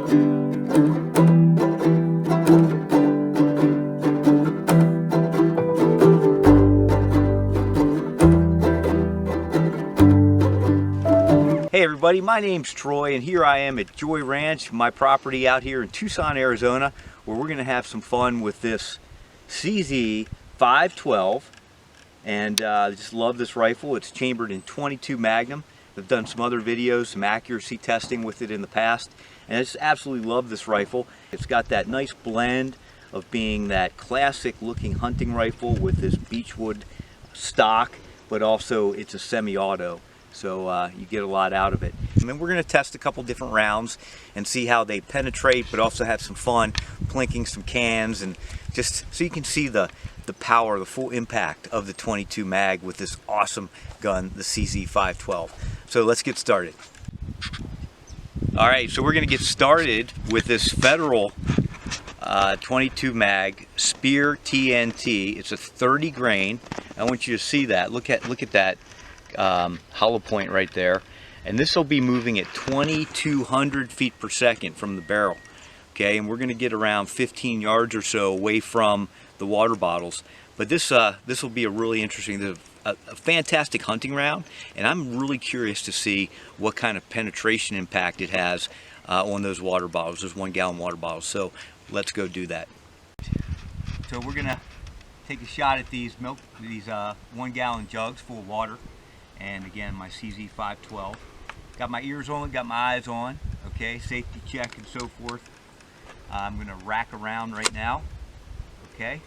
Hey everybody, my name's Troy and here I am at Joy Ranch, my property out here in Tucson, Arizona, where we're going to have some fun with this CZ 512. And I just love this rifle. It's chambered in .22 Magnum. I've done some other videos, some accuracy testing with it in the past, and I just absolutely love this rifle. It's got that nice blend of being that classic looking hunting rifle with this beechwood stock, but also it's a semi-auto. So you get a lot out of it. And then we're going to test a couple different rounds and see how they penetrate, but also have some fun plinking some cans, and just so you can see the power, the full impact of the .22 mag with this awesome gun, the CZ 512. So let's get started. Alright, so we're going to get started with this Federal .22 mag Speer TNT. It's a 30 grain. I want you to see that. Look at that hollow point right there, and this will be moving at 2,200 feet per second from the barrel. Okay, and we're going to get around 15 yards or so away from the water bottles. But this will be a really interesting, a fantastic hunting round, and I'm really curious to see what kind of penetration impact it has on those water bottles, those 1 gallon water bottles. So let's go do that. So we're gonna take a shot at these 1 gallon jugs full of water. And again, my CZ 512. Got my ears on, got my eyes on, okay, safety check and so forth. I'm gonna rack around right now, okay?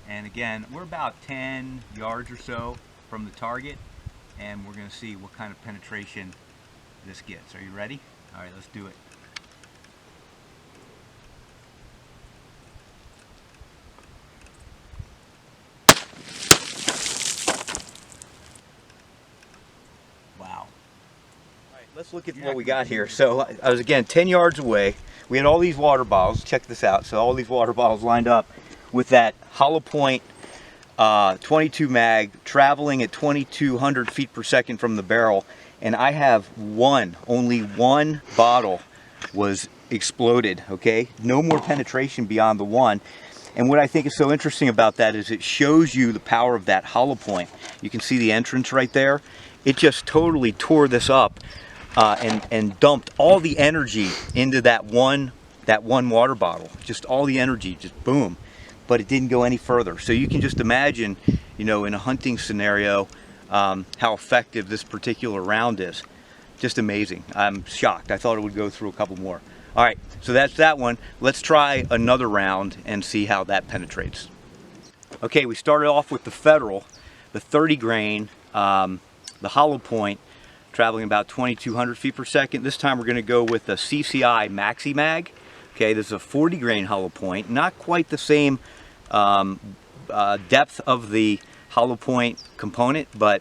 And again, we're about 10 yards or so from the target, and we're gonna see what kind of penetration this gets. Are you ready? All right, let's do it. Wow. Alright, let's look at what we got here. So I was again 10 yards away. We had all these water bottles. Check this out. So all these water bottles lined up with that hollow point .22 mag traveling at 2,200 feet per second from the barrel. And I have only one bottle was exploded, okay? No more penetration beyond the one. And what I think is so interesting about that is it shows you the power of that hollow point. You can see the entrance right there. It just totally tore this up and dumped all the energy into that one water bottle. Just all the energy, just boom. But it didn't go any further. So you can just imagine, you know, in a hunting scenario, how effective this particular round is. Just amazing. I'm shocked. I thought it would go through a couple more. All right, so that's that one. Let's try another round and see how that penetrates. Okay, we started off with the Federal, the 30 grain, the hollow point, traveling about 2,200 feet per second. This time we're going to go with the CCI Maxi Mag. Okay, this is a 40 grain hollow point, not quite the same depth of the hollow point component, but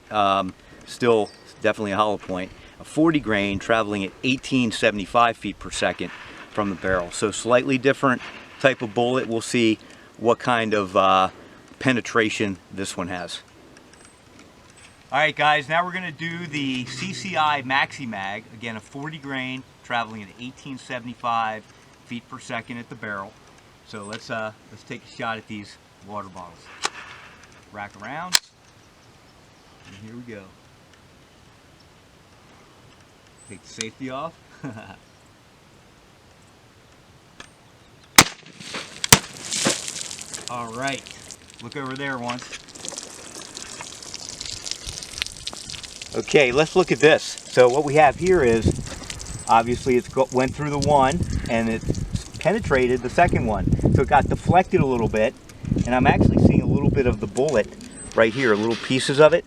still definitely a hollow point. A 40 grain traveling at 1,875 feet per second from the barrel. So slightly different type of bullet. We'll see what kind of penetration this one has. Alright guys, now we're going to do the CCI Maxi Mag. Again, a 40 grain traveling at 1,875 feet per second at the barrel. So let's take a shot at these water bottles. Rack around, and here we go. Take the safety off. All right, look over there once. Okay, let's look at this. So what we have here is, obviously went through the one and it penetrated the second one. So it got deflected a little bit, and I'm actually seeing a little bit of the bullet right here, little pieces of it.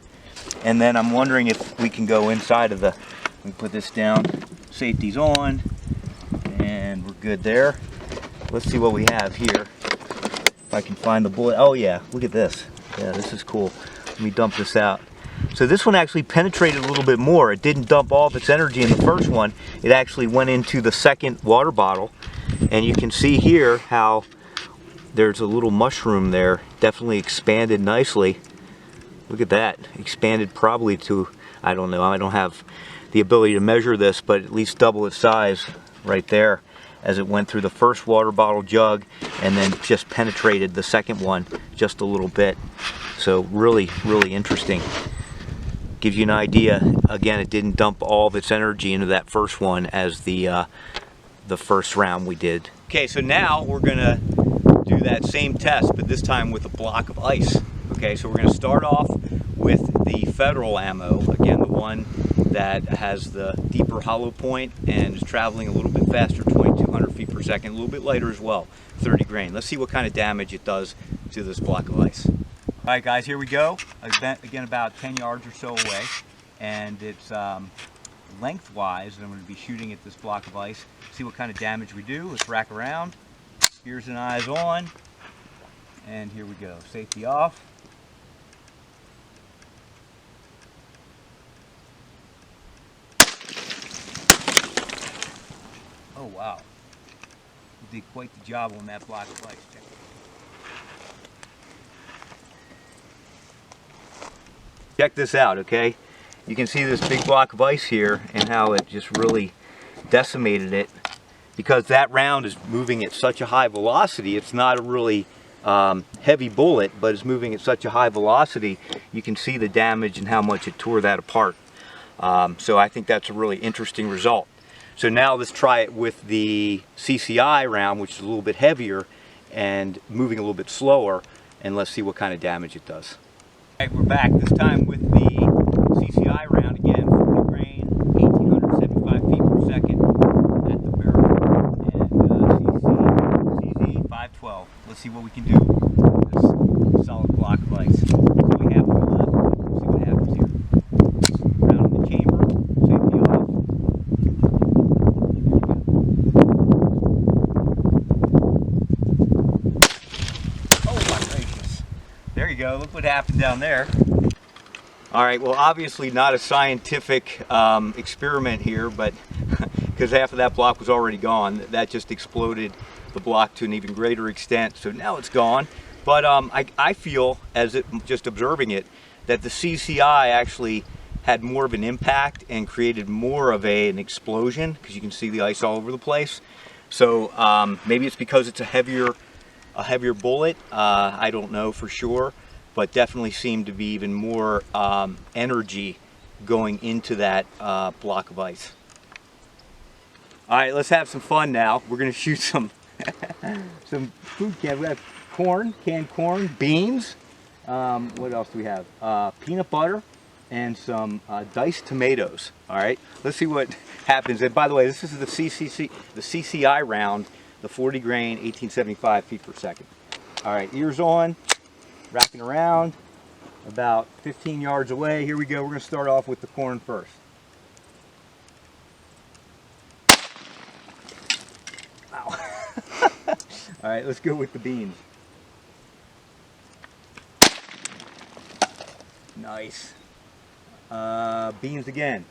And then I'm wondering if we can go inside of the, we put this down, safety's on, and we're good there. Let's see what we have here. If I can find the bullet. Oh yeah, look at this. Yeah, this is cool. Let me dump this out. So this one actually penetrated a little bit more. It didn't dump all of its energy in the first one. It actually went into the second water bottle. And you can see here how there's a little mushroom there. Definitely expanded nicely. Look at that. Expanded probably to, I don't know, I don't have the ability to measure this, but at least double its size right there. as it went through the first water bottle jug and then just penetrated the second one just a little bit. So really, really interesting. Gives you an idea. Again, it didn't dump all of its energy into that first one as the first round we did. Okay, so now we're gonna do that same test, but this time with a block of ice. Okay, so we're gonna start off with the Federal ammo, again the one that has the deeper hollow point and is traveling a little bit faster, 2200 feet per second, a little bit lighter as well, 30 grain. Let's see what kind of damage it does to this block of ice. All right guys, here we go. Again, about 10 yards or so away, and it's lengthwise, and I'm going to be shooting at this block of ice. See what kind of damage we do. Let's rack around. Ears and eyes on, and here we go. Safety off. Oh wow, we did quite the job on that block of ice. Check it. Check this out, okay? You can see this big block of ice here and how it just really decimated it, because that round is moving at such a high velocity. It's not a really heavy bullet, but it's moving at such a high velocity. You can see the damage and how much it tore that apart. So I think that's a really interesting result. So now let's try it with the CCI round, which is a little bit heavier and moving a little bit slower, and let's see what kind of damage it does. All right, we're back, this time with the CCI round again, 40 grain, 1875 feet per second at the barrel, and CZ 512. Let's see what we can do with this solid block of ice. So we have one left. Let's see what happens here. Round in the chamber, safety off. Oh my gracious. There you go, look what happened down there. All right, well obviously not a scientific experiment here, but because half of that block was already gone, that just exploded the block to an even greater extent, so now it's gone. But I feel, as just observing it, that the CCI actually had more of an impact and created more of an explosion, because you can see the ice all over the place. So maybe it's because it's a heavier bullet, I don't know for sure, but definitely seemed to be even more energy going into that block of ice. All right, let's have some fun now. We're gonna shoot some food cans. We have corn, canned corn, beans. What else do we have? Peanut butter and some diced tomatoes. All right, let's see what happens. And by the way, this is the CCI round, the 40 grain, 1875 feet per second. All right, ears on. Racking around about 15 yards away. Here we go. We're going to start off with the corn first. Wow. All right, let's go with the beans. Nice. Beans again.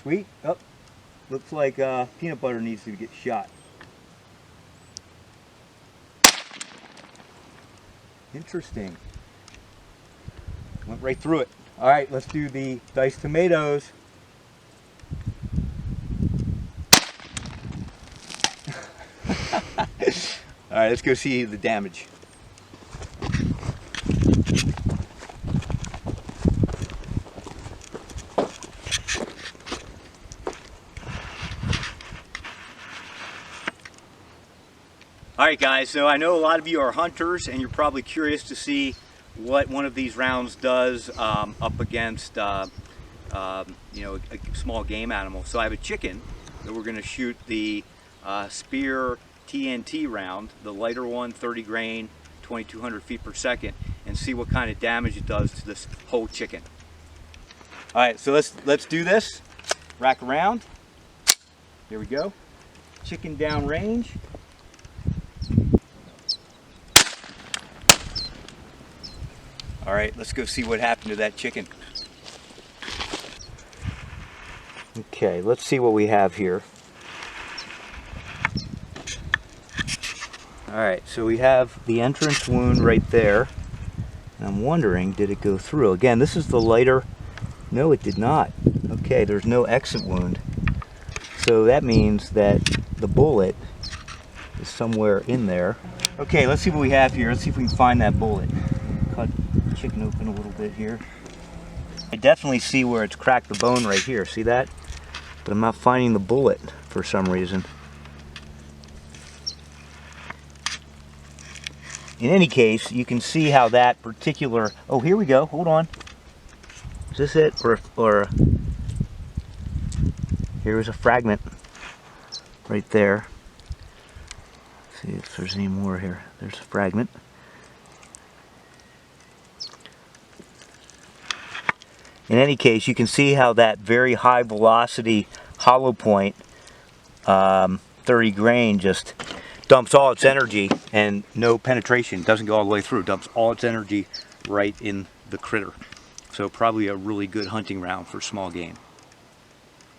Sweet. Oh, looks like peanut butter needs to get shot. Interesting. Went right through it. All right, let's do the diced tomatoes. All right, let's go see the damage. Alright guys, so I know a lot of you are hunters and you're probably curious to see what one of these rounds does up against you know, a small game animal. So I have a chicken that we're going to shoot the Speer TNT round, the lighter one, 30 grain, 2200 feet per second, and see what kind of damage it does to this whole chicken. Alright, so let's do this. Rack around. Here we go. Chicken downrange. All right, let's go see what happened to that chicken. Okay, let's see what we have here. All right, so we have the entrance wound right there. And I'm wondering, did it go through? Again, this is the lighter. No, it did not. Okay, there's no exit wound. So that means that the bullet is somewhere in there. Okay, let's see what we have here. Let's see if we can find that bullet. Cut the chicken open a little bit here. I definitely see where it's cracked the bone right here. See that? But I'm not finding the bullet for some reason. In any case, you can see how that particular... Oh, here we go. Hold on. Is this it? Or here's a fragment right there. Let's see if there's any more here. There's a fragment. In any case, you can see how that very high velocity hollow point 30 grain just dumps all its energy and no penetration. Doesn't go all the way through. Dumps all its energy right in the critter. So probably a really good hunting round for small game.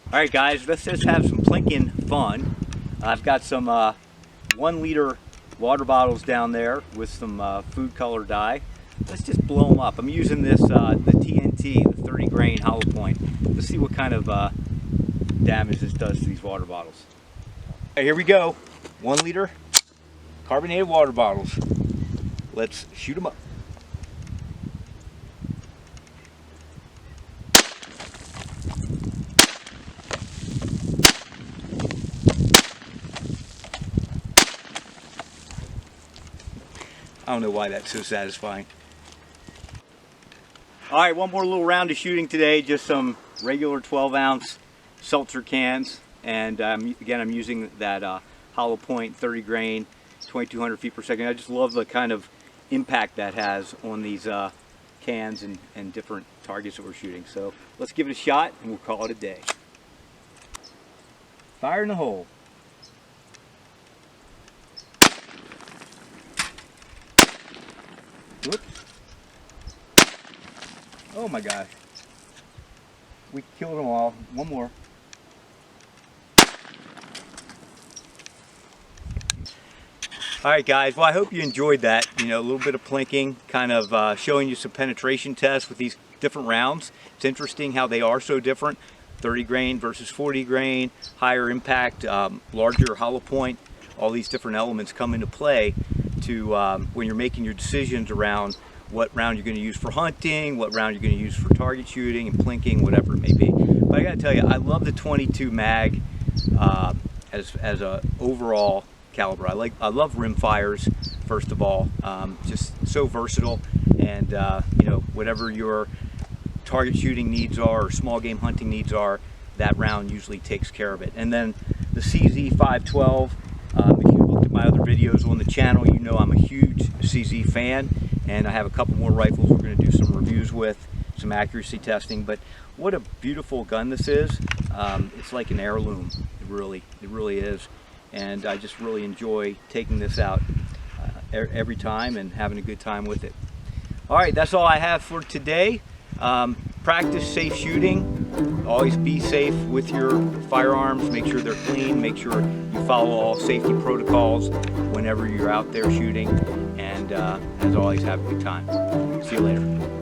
Alright guys, let's just have some plinking fun. I've got some 1 liter water bottles down there with some food color dye. Let's just blow them up. I'm using this, the TNT, the 30 grain hollow point. Let's see what kind of damage this does to these water bottles. Okay, here we go. 1 liter carbonated water bottles. Let's shoot them up. I don't know why that's so satisfying. Alright, one more little round of shooting today. Just some regular 12-ounce seltzer cans. And again, I'm using that hollow point 30 grain, 2200 feet per second. I just love the kind of impact that has on these cans and different targets that we're shooting. So let's give it a shot and we'll call it a day. Fire in the hole. Whoops. Oh my gosh. We killed them all. One more. Alright guys, well I hope you enjoyed that. You know, a little bit of plinking, kind of showing you some penetration tests with these different rounds. It's interesting how they are so different. 30 grain versus 40 grain, higher impact, larger hollow point. All these different elements come into play to when you're making your decisions around what round you're going to use for hunting, what round you're going to use for target shooting and plinking, whatever it may be. But I got to tell you, I love the 22 mag as a overall caliber. I love rimfires, first of all. Just so versatile, and you know, whatever your target shooting needs are or small game hunting needs are, that round usually takes care of it. And then the CZ 512. If you looked at my other videos on the channel, you know I'm a huge CZ fan, and I have a couple more rifles we're going to do some reviews with, some accuracy testing. But what a beautiful gun this is. It's like an heirloom. It really is. And I just really enjoy taking this out every time and having a good time with it. Alright, that's all I have for today. Practice safe shooting. Always be safe with your firearms. Make sure they're clean. Make sure you follow all safety protocols whenever you're out there shooting. And as always, have a good time. See you later.